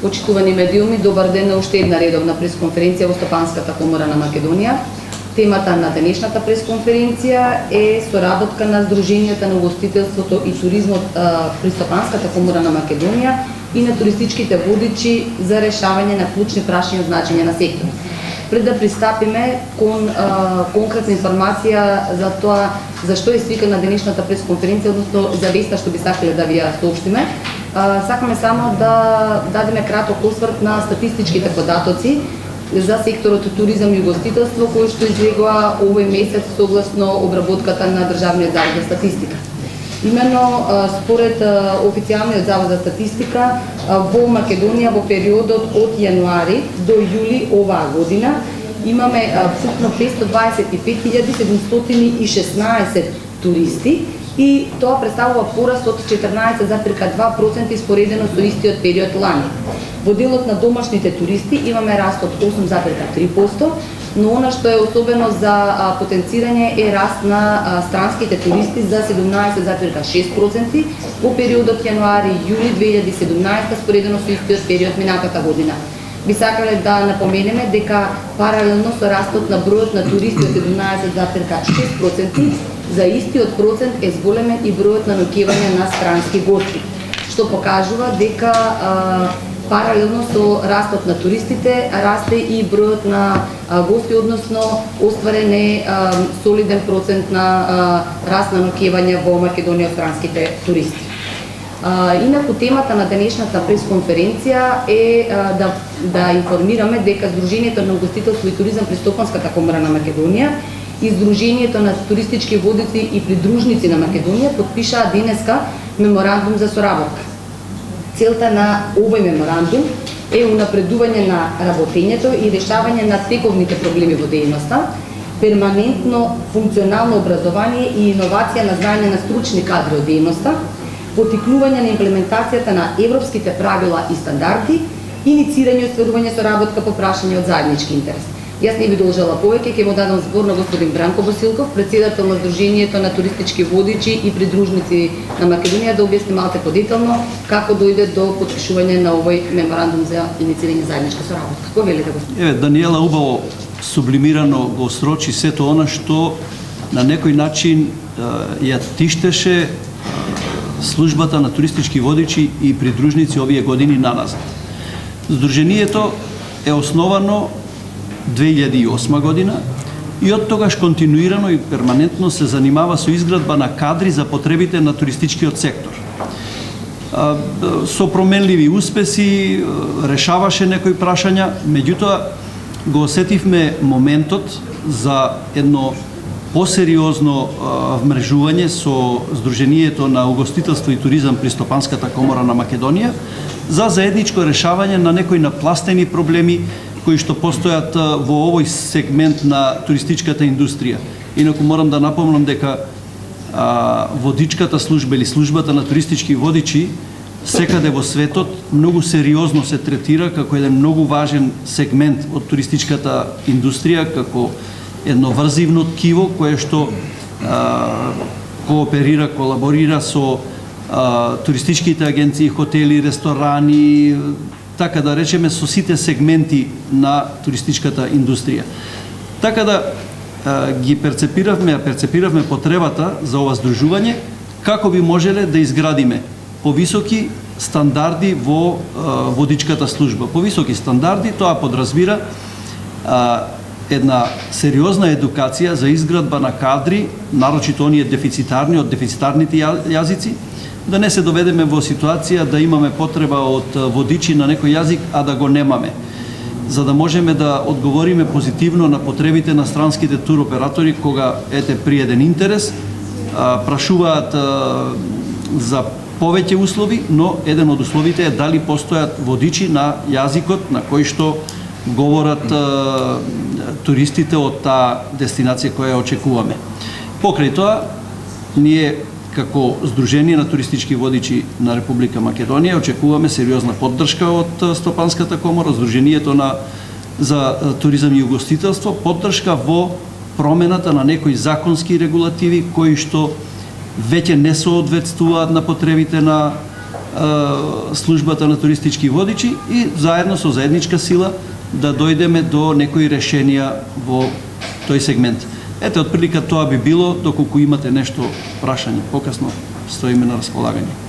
Почитувани медиуми, добар ден на уште една редовна пресконференција во Стопанската комора на Македонија. Темата на денешната пресконференција е соработка на Сдруженијата на угостителството и туризмот при Стопанската комора на Македонија и на туристичките водичи за решавање на клучни прашања од значење на секторот. Пред да пристапиме кон конкретна информација за тоа зашто е свикана денешната пресконференција, односно за веста што би сакале да ви ја соопштиме, сакаме само да дадеме краток осврт на статистичките податоци за секторот туризам и угостителство кои што излегоа овој месец согласно обработката на Државниот завод за статистика. Именно според официјалниот завод за статистика во Македонија во периодот од јануари до јули оваа година имаме вкупно 525.716 туристи и тоа представува пораст од 14,2% споредено со истиот период лани. Во делот на домашните туристи имаме раст од 8,3%, но она што е особено за потенцирање е раст на странските туристи за 17,6% во периодот јануари-јули 2017 споредено со истиот период минатата година. Би сакале да напоменеме дека паралелно со растот на бројот на туристи од 17,6%, за истиот процент е зголемен и бројот на ноќевања на странски гости, што покажува дека паралелно со растот на туристите расте и бројот на гости, односно остварен е солиден процент на раст на ноќевања во Македонија од странските туристи. Инаку темата на денешната пресконференција е да информираме дека Сдруженијето на угостителство и туризам при Стопанската комора на Македонија и Сдруженијето на туристички водици и придружници на Македонија потпишаа денеска меморандум за соработка. Целта на овој меморандум е унапредување на работењето и решавање на тековните проблеми во дејноста, перманентно функционално образование и иновација на знаење на стручни кадри од дејноста, потикнување на имплементацијата на европските правила и стандарди, иницирање и остварување соработка по прашања од заеднички интерес. Јас не би должела повеќе, ќе му дадам збор на господин Бранко Василков, председател на Сдруженијето на туристички водичи и придружници на Македонија, да објасни малку подетално како дојде до потпишување на овој меморандум за иницирање заедничка соработка. Повелете го. Даниела убаво сублимирано го срочи сето она што на некој начин ја тиштеше службата на туристички водичи и придружници овие години наназад. Сдруженијето е основано 2008 година и од тогаш континуирано и перманентно се занимава со изградба на кадри за потребите на туристичкиот сектор. Со променливи успеси решаваше некои прашања, меѓутоа го осетивме моментот за едно посериозно вмрежување со Сдруженијето на угостителство и туризам при Стопанската комора на Македонија за заедничко решавање на некои напластени проблеми кои што постојат во овој сегмент на туристичката индустрија. Инаку морам да напомнам дека водичката служба или службата на туристички водичи секаде во светот многу сериозно се третира како еден многу важен сегмент од туристичката индустрија, како едно врзивно ткиво кое што кооперира, колаборира со туристичките агенции, хотели, ресторани, така да речеме со сите сегменти на туристичката индустрија. Така да перцепиравме потребата за ова здружување, како би можеле да изградиме повисоки стандарди во водичката служба. Повисоки стандарди, тоа подразбира една сериозна едукација за изградба на кадри, нарочито оние дефицитарни од дефицитарните јазици, да не се доведеме во ситуација да имаме потреба од водичи на некој јазик, а да го немаме. За да можеме да одговориме позитивно на потребите на странските туроператори, кога при еден интерес прашуваат за повеќе услови, но еден од условите е дали постојат водичи на јазикот на кој што говорат туристите од таа дестинација која очекуваме. Покрај тоа, ние како Сдружение на туристички водичи на Република Македонија очекуваме сериозна поддршка од Стопанската комора, Сдруженијето за туризам и угостителство, поддршка во промената на некои законски регулативи кои што веќе не соодветствуваат на потребите на службата на туристички водичи и заедно со заедничка сила да дојдеме до некои решенија во тој сегмент. Ете, отприлика тоа би било, доколку имате нешто прашање, покасно стоиме на располагање.